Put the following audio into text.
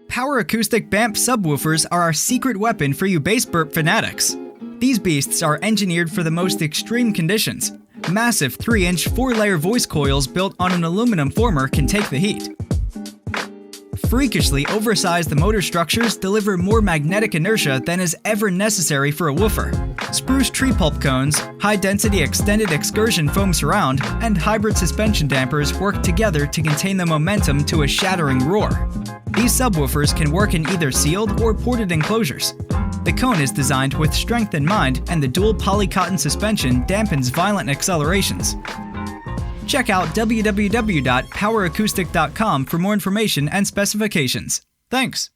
Power Acoustik BAMF Subwoofers are our secret weapon for you bass burp fanatics. These beasts are engineered for the most extreme conditions. Massive 3-inch 4-layer voice coils built on an aluminum former can take the heat. Freakishly oversized motor structures deliver more magnetic inertia than is ever necessary for a woofer. Spruce tree pulp cones, high-density extended excursion foam surround, and hybrid suspension dampers work together to contain the momentum to a shattering roar. These subwoofers can work in either sealed or ported enclosures. The cone is designed with strength in mind, and the dual polycotton suspension dampens violent accelerations. Check out www.poweracoustik.com for more information and specifications. Thanks!